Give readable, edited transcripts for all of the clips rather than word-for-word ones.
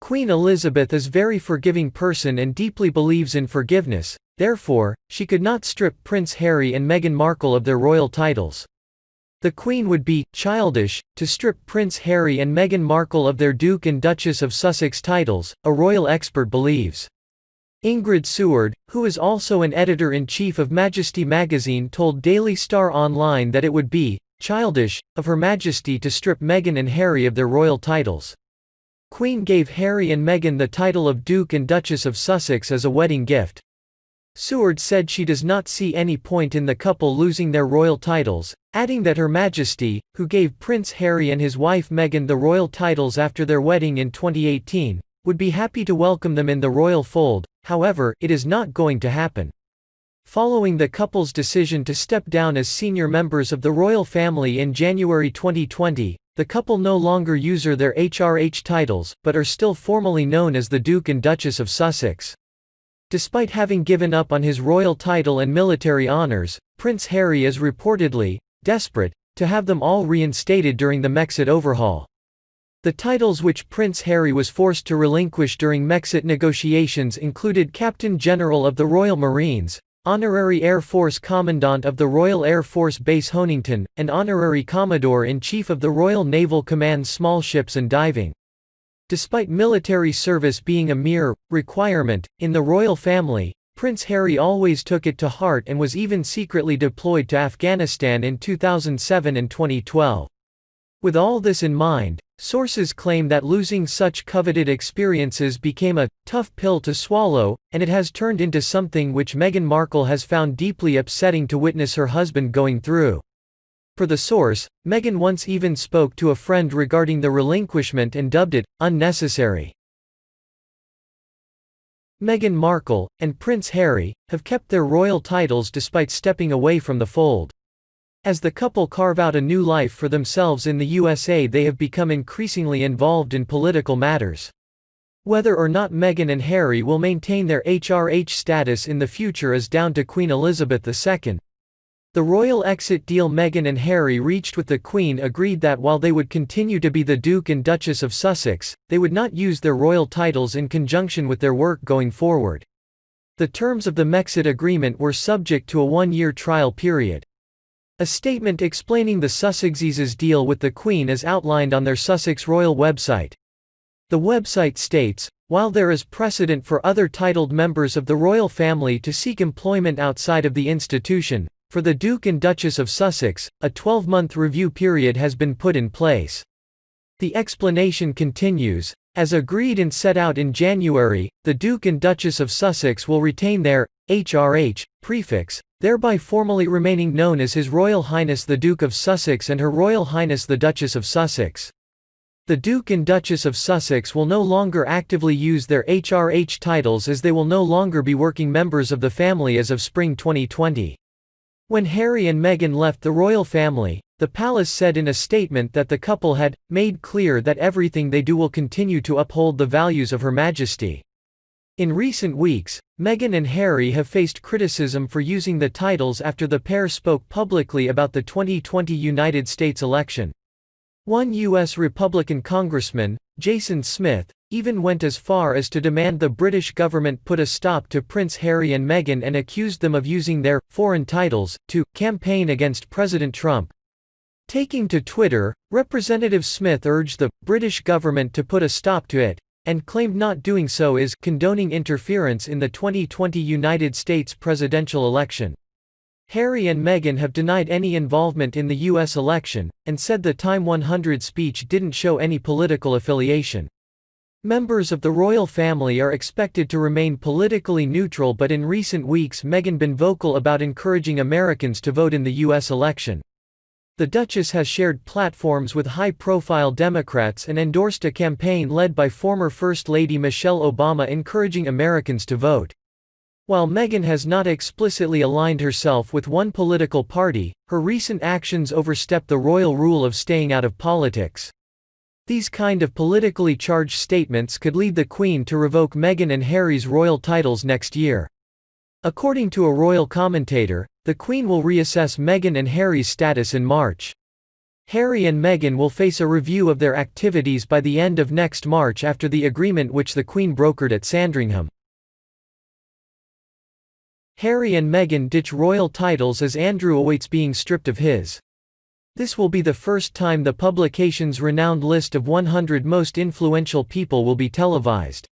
Queen Elizabeth is a very forgiving person and deeply believes in forgiveness, therefore, she could not strip Prince Harry and Meghan Markle of their royal titles. The Queen would be childish to strip Prince Harry and Meghan Markle of their Duke and Duchess of Sussex titles, a royal expert believes. Ingrid Seward, who is also an editor-in-chief of Majesty magazine, told Daily Star Online that it would be childish of Her Majesty to strip Meghan and Harry of their royal titles. Queen gave Harry and Meghan the title of Duke and Duchess of Sussex as a wedding gift. Seward said she does not see any point in the couple losing their royal titles, adding that Her Majesty, who gave Prince Harry and his wife Meghan the royal titles after their wedding in 2018, would be happy to welcome them in the royal fold. However, it is not going to happen. Following the couple's decision to step down as senior members of the royal family in January 2020, the couple no longer use their HRH titles, but are still formally known as the Duke and Duchess of Sussex. Despite having given up on his royal title and military honors, Prince Harry is reportedly desperate to have them all reinstated during the Brexit overhaul. The titles which Prince Harry was forced to relinquish during Brexit negotiations included Captain General of the Royal Marines, Honorary Air Force Commandant of the Royal Air Force Base Honington, and Honorary Commodore-in-Chief of the Royal Naval Command Small Ships and Diving. Despite military service being a mere requirement in the royal family, Prince Harry always took it to heart and was even secretly deployed to Afghanistan in 2007 and 2012. With all this in mind, sources claim that losing such coveted experiences became a tough pill to swallow, and it has turned into something which Meghan Markle has found deeply upsetting to witness her husband going through. Per the source, Meghan once even spoke to a friend regarding the relinquishment and dubbed it unnecessary. Meghan Markle and Prince Harry have kept their royal titles despite stepping away from the fold. As the couple carve out a new life for themselves in the USA, they have become increasingly involved in political matters. Whether or not Meghan and Harry will maintain their HRH status in the future is down to Queen Elizabeth II. The royal exit deal Meghan and Harry reached with the Queen agreed that while they would continue to be the Duke and Duchess of Sussex, they would not use their royal titles in conjunction with their work going forward. The terms of the Brexit agreement were subject to a one-year trial period. A statement explaining the Sussexes' deal with the Queen is outlined on their Sussex Royal website. The website states, while there is precedent for other titled members of the royal family to seek employment outside of the institution, for the Duke and Duchess of Sussex, a 12-month review period has been put in place. The explanation continues, as agreed and set out in January, the Duke and Duchess of Sussex will retain their HRH prefix, thereby formally remaining known as His Royal Highness the Duke of Sussex and Her Royal Highness the Duchess of Sussex. The Duke and Duchess of Sussex will no longer actively use their HRH titles as they will no longer be working members of the family as of spring 2020. When Harry and Meghan left the royal family, the palace said in a statement that the couple had made clear that everything they do will continue to uphold the values of Her Majesty. In recent weeks, Meghan and Harry have faced criticism for using the titles after the pair spoke publicly about the 2020 United States election. One U.S. Republican congressman, Jason Smith, even went as far as to demand the British government put a stop to Prince Harry and Meghan and accused them of using their foreign titles to campaign against President Trump. Taking to Twitter, Representative Smith urged the British government to put a stop to it, and claimed not doing so is condoning interference in the 2020 United States presidential election. Harry and Meghan have denied any involvement in the U.S. election, and said the Time 100 speech didn't show any political affiliation. Members of the royal family are expected to remain politically neutral, but in recent weeks Meghan been vocal about encouraging Americans to vote in the U.S. election. The Duchess has shared platforms with high-profile Democrats and endorsed a campaign led by former First Lady Michelle Obama encouraging Americans to vote. While Meghan has not explicitly aligned herself with one political party, her recent actions overstep the royal rule of staying out of politics. These kind of politically charged statements could lead the Queen to revoke Meghan and Harry's royal titles next year. According to a royal commentator, the Queen will reassess Meghan and Harry's status in March. Harry and Meghan will face a review of their activities by the end of next March after the agreement which the Queen brokered at Sandringham. Harry and Meghan ditch royal titles as Andrew awaits being stripped of his. This will be the first time the publication's renowned list of 100 most influential people will be televised.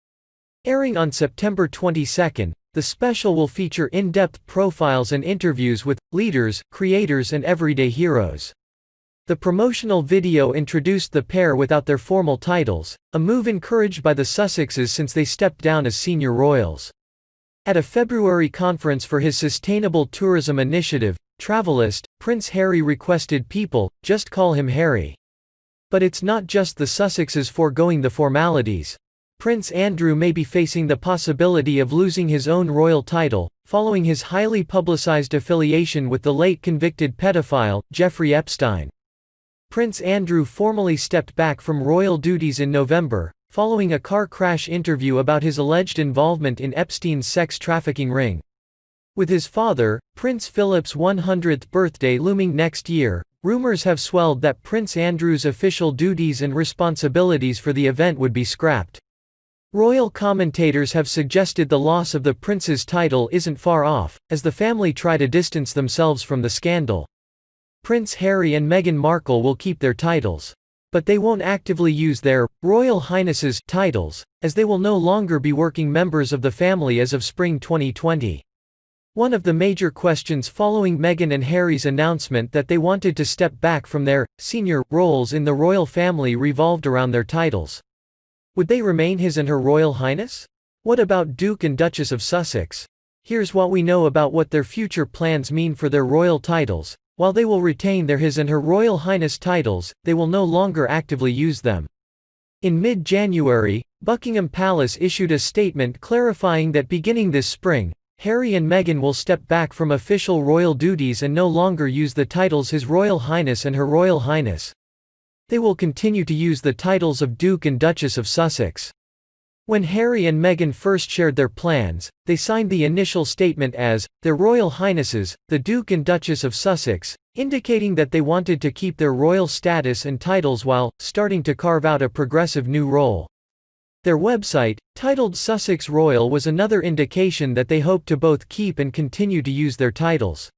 Airing on September 22, the special will feature in-depth profiles and interviews with leaders, creators and everyday heroes. The promotional video introduced the pair without their formal titles, a move encouraged by the Sussexes since they stepped down as senior royals. At a February conference for his sustainable tourism initiative, Travelist, Prince Harry requested people just call him Harry. But it's not just the Sussexes foregoing the formalities. Prince Andrew may be facing the possibility of losing his own royal title, following his highly publicized affiliation with the late convicted pedophile, Jeffrey Epstein. Prince Andrew formally stepped back from royal duties in November, following a car crash interview about his alleged involvement in Epstein's sex trafficking ring. With his father, Prince Philip's 100th birthday looming next year, rumors have swelled that Prince Andrew's official duties and responsibilities for the event would be scrapped. Royal commentators have suggested the loss of the prince's title isn't far off, as the family try to distance themselves from the scandal. Prince Harry and Meghan Markle will keep their titles. But they won't actively use their Royal Highnesses titles, as they will no longer be working members of the family as of spring 2020. One of the major questions following Meghan and Harry's announcement that they wanted to step back from their senior roles in the royal family revolved around their titles. Would they remain His and Her Royal Highness? What about Duke and Duchess of Sussex? Here's what we know about what their future plans mean for their royal titles. While they will retain their His and Her Royal Highness titles, they will no longer actively use them. In mid-January, Buckingham Palace issued a statement clarifying that beginning this spring, Harry and Meghan will step back from official royal duties and no longer use the titles His Royal Highness and Her Royal Highness. They will continue to use the titles of Duke and Duchess of Sussex. When Harry and Meghan first shared their plans, they signed the initial statement as Their Royal Highnesses, the Duke and Duchess of Sussex, indicating that they wanted to keep their royal status and titles while starting to carve out a progressive new role. Their website, titled Sussex Royal, was another indication that they hoped to both keep and continue to use their titles.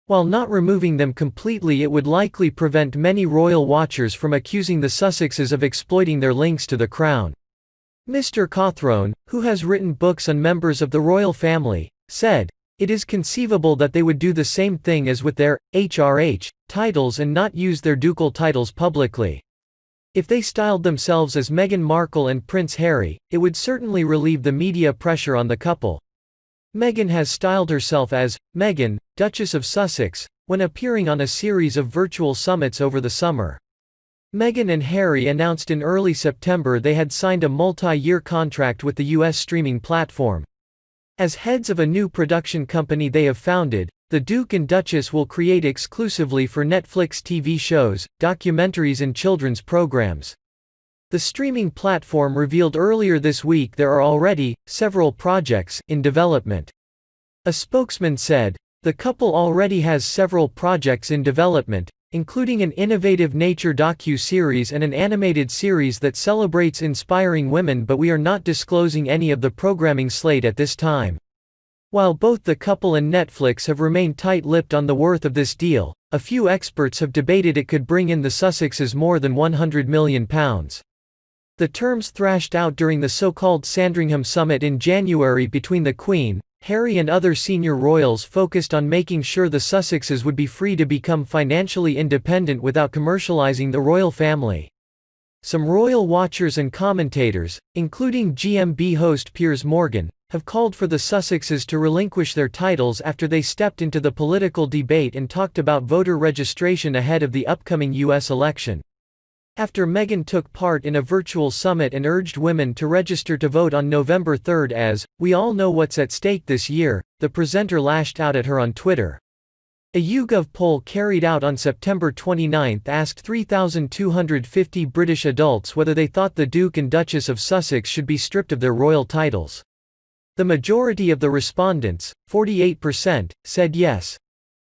While not removing them completely, it would likely prevent many royal watchers from accusing the Sussexes of exploiting their links to the crown. Mr. Cawthron, who has written books on members of the royal family, said, "It is conceivable that they would do the same thing as with their HRH titles and not use their ducal titles publicly. If they styled themselves as Meghan Markle and Prince Harry, it would certainly relieve the media pressure on the couple." Meghan has styled herself as Meghan, Duchess of Sussex, when appearing on a series of virtual summits over the summer. Meghan and Harry announced in early September they had signed a multi-year contract with the US streaming platform. As heads of a new production company they have founded, the Duke and Duchess will create exclusively for Netflix TV shows, documentaries and children's programs. The streaming platform revealed earlier this week there are already several projects in development. A spokesman said, "The couple already has several projects in development, including an innovative nature docu-series and an animated series that celebrates inspiring women, but we are not disclosing any of the programming slate at this time." While both the couple and Netflix have remained tight-lipped on the worth of this deal, a few experts have debated it could bring in the Sussexes more than £100 million. The terms thrashed out during the so-called Sandringham summit in January between the Queen, Harry and other senior royals focused on making sure the Sussexes would be free to become financially independent without commercializing the royal family. Some royal watchers and commentators, including GMB host Piers Morgan, have called for the Sussexes to relinquish their titles after they stepped into the political debate and talked about voter registration ahead of the upcoming US election. After Meghan took part in a virtual summit and urged women to register to vote on November 3 as, "We all know what's at stake this year," the presenter lashed out at her on Twitter. A YouGov poll carried out on September 29 asked 3,250 British adults whether they thought the Duke and Duchess of Sussex should be stripped of their royal titles. The majority of the respondents, 48%, said yes.